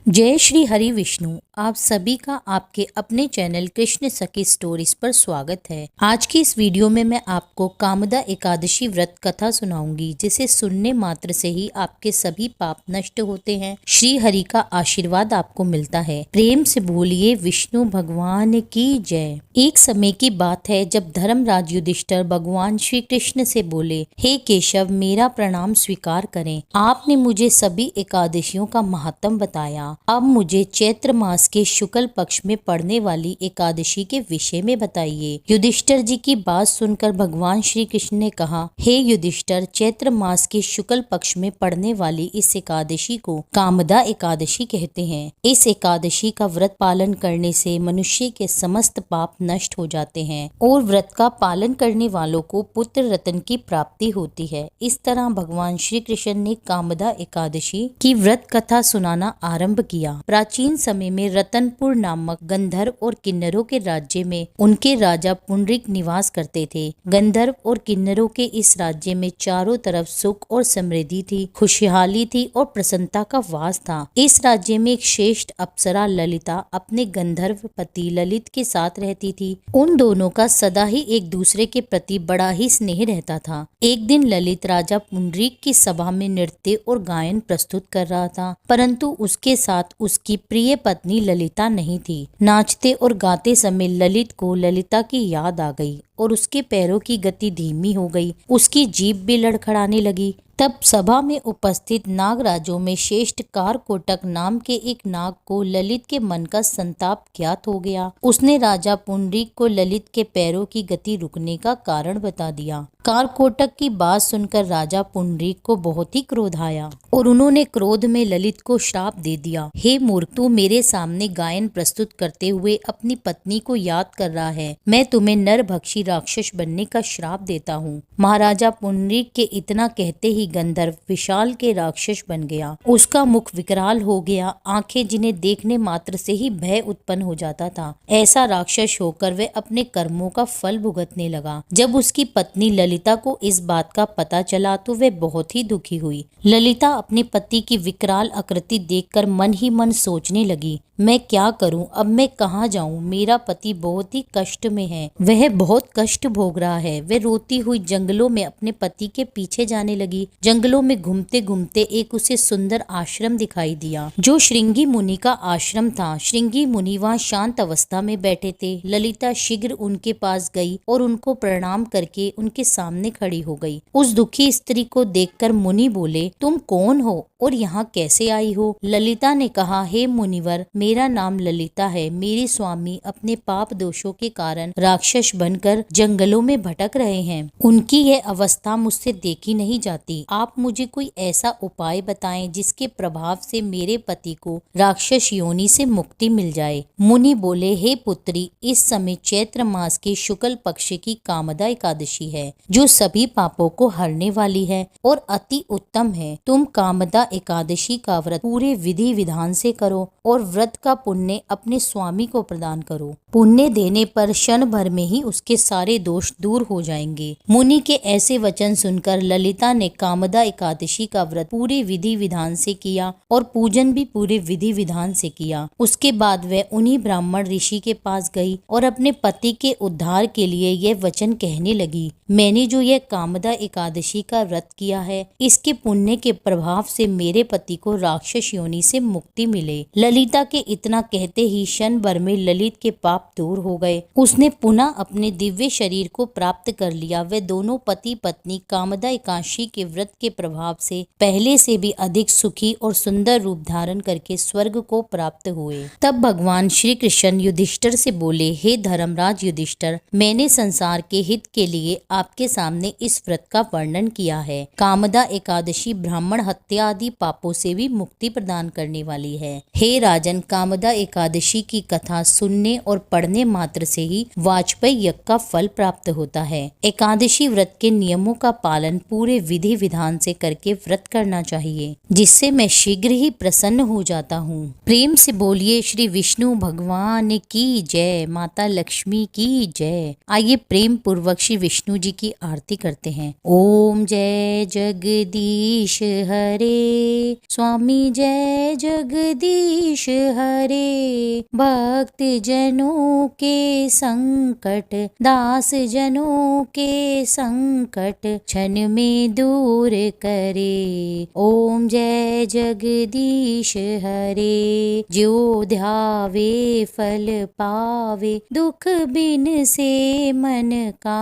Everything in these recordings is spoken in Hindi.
जय श्री हरि विष्णु। आप सभी का आपके अपने चैनल कृष्ण सखी स्टोरीज पर स्वागत है। आज की इस वीडियो में मैं आपको कामदा एकादशी व्रत कथा सुनाऊंगी, जिसे सुनने मात्र से ही आपके सभी पाप नष्ट होते हैं। श्री हरि का आशीर्वाद आपको मिलता है। प्रेम से बोलिए विष्णु भगवान की जय। एक समय की बात है जब धर्मराज युधिष्ठिर भगवान श्री कृष्ण से बोले, हे केशव, मेरा प्रणाम स्वीकार करें। आपने मुझे सभी एकादशियों का महात्म बताया। अब मुझे चैत्र मास के शुक्ल पक्ष में पड़ने वाली एकादशी के विषय में बताइए। युधिष्ठिर जी की बात सुनकर भगवान श्री कृष्ण ने कहा, हे युधिष्ठिर, चैत्र मास के शुक्ल पक्ष में पड़ने वाली इस एकादशी को कामदा एकादशी कहते हैं। इस एकादशी का व्रत पालन करने से मनुष्य के समस्त पाप नष्ट हो जाते हैं और व्रत का पालन करने वालों को पुत्र रत्न की प्राप्ति होती है। इस तरह भगवान श्री कृष्ण ने कामदा एकादशी की व्रत कथा सुनाना आरंभ किया। प्राचीन समय में रतनपुर नामक गंधर्व और किन्नरों के राज्य में उनके राजा पुंडरीक निवास करते थे। गंधर्व और किन्नरों के इस राज्य में चारों तरफ सुख और समृद्धि थी, खुशहाली थी और प्रसन्नता का वास था। इस राज्य में एक श्रेष्ठ अप्सरा ललिता अपने गंधर्व पति ललित के साथ रहती थी। उन दोनों का सदा ही एक दूसरे के प्रति बड़ा ही स्नेह रहता था। एक दिन ललित राजा पुंडरीक की सभा में नृत्य और गायन प्रस्तुत कर रहा था, परंतु उसके साथ उसकी प्रिय पत्नी ललिता नहीं थी। नाचते और गाते समय ललित को ललिता की याद आ गई और उसके पैरों की गति धीमी हो गई। उसकी जीभ भी लड़खड़ाने लगी। तब सभा में उपस्थित नागराजों में श्रेष्ठ कारकोटक नाम के एक नाग को ललित के मन का संताप ज्ञात हो गया। उसने राजा पुंडरीक को ललित के पैरों की गति रुकने का कारण बता दिया। कारकोटक की बात सुनकर राजा पुंडरीक को बहुत ही क्रोध आया और उन्होंने क्रोध में ललित को श्राप दे दिया। हे मूर्ख, तू मेरे सामने गायन प्रस्तुत करते हुए अपनी पत्नी को याद कर रहा है। मैं तुम्हें नरभक्षी राक्षस बनने का श्राप देता हूँ। महाराजा पुंडरीक के इतना कहते ही गंधर्व विशाल के राक्षस बन गया। उसका मुख विकराल हो गया, आंखें जिन्हें देखने मात्र से ही भय उत्पन्न हो जाता था। ऐसा राक्षस होकर वह अपने कर्मों का फल भुगतने लगा। जब उसकी पत्नी ललिता को इस बात का पता चला तो वह बहुत ही दुखी हुई। ललिता अपने पति की विकराल आकृति देखकर मन ही मन सोचने लगी, मैं क्या करूं, अब मैं कहाँ जाऊं। मेरा पति बहुत ही कष्ट में है, वह बहुत कष्ट भोग रहा है। वह रोती हुई जंगलों में अपने पति के पीछे जाने लगी। जंगलों में घूमते घूमते एक उसे सुंदर आश्रम दिखाई दिया, जो श्रृंगी मुनि का आश्रम था। श्रृंगी मुनि वहाँ शांत अवस्था में बैठे थे। ललिता शीघ्र उनके पास गई और उनको प्रणाम करके उनके सामने खड़ी हो गई। उस दुखी स्त्री को देखकर मुनि बोले, तुम कौन हो और यहाँ कैसे आई हो? ललिता ने कहा, हे मुनिवर, मेरा नाम ललिता है। मेरे स्वामी अपने पाप दोषों के कारण राक्षस बनकर जंगलों में भटक रहे हैं। उनकी यह अवस्था मुझसे देखी नहीं जाती। आप मुझे कोई ऐसा उपाय बताएं जिसके प्रभाव से मेरे पति को राक्षस योनि से मुक्ति मिल जाए। मुनि बोले, हे पुत्री, इस समय चैत्र मास के शुक्ल पक्ष की कामदा एकादशी है, जो सभी पापों को हरने वाली है और अति उत्तम है। तुम कामदा एकादशी का व्रत पूरे विधि विधान से करो और व्रत का पुण्य अपने स्वामी को प्रदान करो। पुण्य देने पर क्षण भर में ही उसके सारे दोष दूर हो जाएंगे। मुनि के ऐसे वचन सुनकर ललिता ने कामदा एकादशी का व्रत पूरे विधि विधान से किया और पूजन भी पूरे विधि विधान से किया। उसके बाद वह उन्हीं ब्राह्मण ऋषि के पास गई और अपने पति के उद्धार के लिए यह वचन कहने लगी, मैंने जो यह कामदा एकादशी का व्रत किया है, इसके पुण्य के प्रभाव से मेरे पति को राक्षस योनि से मुक्ति मिले। ललिता के इतना कहते ही क्षण भर में ललित के पाप दूर हो गए। उसने पुनः अपने दिव्य शरीर को प्राप्त कर लिया। वे दोनों पति पत्नी कामदा एकादशी के व्रत के प्रभाव से पहले से भी अधिक सुखी और सुंदर रूप धारण करके स्वर्ग को प्राप्त हुए। तब भगवान श्री कृष्ण युधिष्ठिर से बोले, हे धर्मराज युधिष्ठिर, मैंने संसार के हित के लिए आपके सामने इस व्रत का वर्णन किया है। कामदा एकादशी ब्राह्मण हत्या आदि पापों से भी मुक्ति प्रदान करने वाली है। हे राजन, कामदा एकादशी की कथा सुनने और पढ़ने मात्र से ही वाजपेयी यज्ञ का फल प्राप्त होता है। एकादशी व्रत के नियमों का पालन पूरे विधि विधान से करके व्रत करना चाहिए, जिससे मैं शीघ्र ही प्रसन्न हो जाता हूँ। प्रेम से बोलिए श्री विष्णु भगवान की जय, माता लक्ष्मी की जय। आइए प्रेम पूर्वक श्री विष्णु जी की आरती करते हैं। ओम जय जगदीश हरे, स्वामी जय जगदीश हरे। भक्त जनों के संकट, दास जनों के संकट क्षण में दूर करे। ओम जय जगदीश हरे, जो ध्यावे फल पावे, दुख बिन से मन का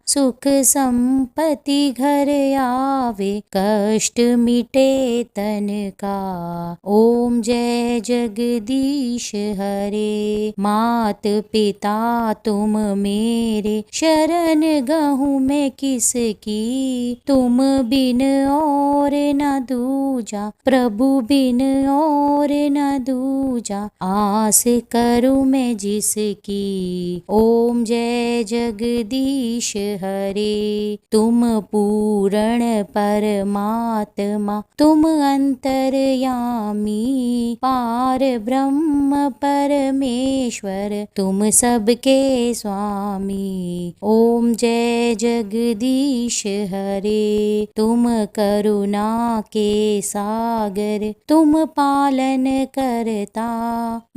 सुख संपत्ति घर आवे, कष्ट मिटे तन का। ओम जय जगदीश हरे, मात पिता तुम मेरे, शरण गहूँ मैं किसकी, तुम बिन और न दूजा, प्रभु बिन और न दूजा, आस करूँ मैं जिसकी। ओम जय जगदीश हरे, तुम पूर्ण परमात्मा, तुम अंतर्यामी, पार ब्रह्म परमेश्वर, तुम सबके स्वामी। ओम जय जगदीश हरे, तुम करुणा के सागर, तुम पालन करता,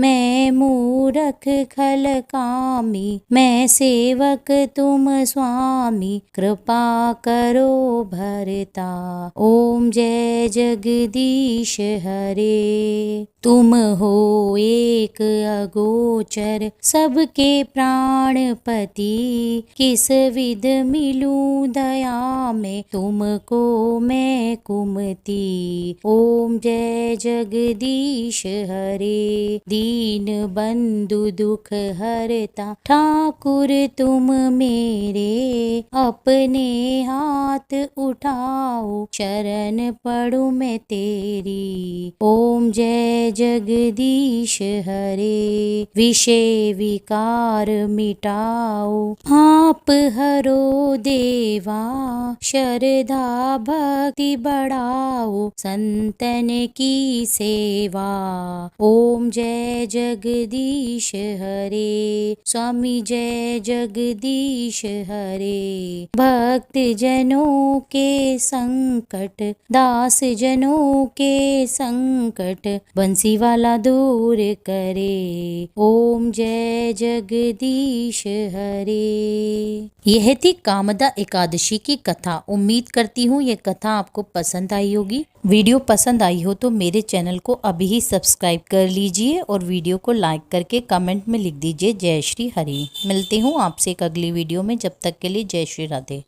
मैं मूरख खल कामी, मैं सेवक तुम स्वामी, कृपा करो भरता। ओम जय जगदीश हरे, तुम हो एक अगोचर, सबके प्राणपति, किस विध मिलूं दया में, तुमको मैं कुमति। ओम जय जगदीश हरे, दीन बंधु दुख हरता, ठाकुर तुम मेरे, अपने हाथ उठाओ, शरण पड़ूं मैं तेरी। ओम जय जगदीश हरे, विषय विकार मिटाओ, आप हरो देवा, श्रद्धा भक्ति बढ़ाओ, संतन की सेवा। ओम जय जगदीश हरे, स्वामी जय जगदीश हरे। भक्त जनों के संकट, दास जनों के संकट, बंसी वाला दूर करे। ओम जय जगदीश हरे। यह थी कामदा एकादशी की कथा। उम्मीद करती हूँ ये कथा आपको पसंद आई होगी। वीडियो पसंद आई हो तो मेरे चैनल को अभी ही सब्सक्राइब कर लीजिए और वीडियो को लाइक करके कमेंट में लिख दीजिए जय श्री हरि। मिलती हूँ आपसे एक अगली वीडियो में, जब तक के लिए जय श्री राधे।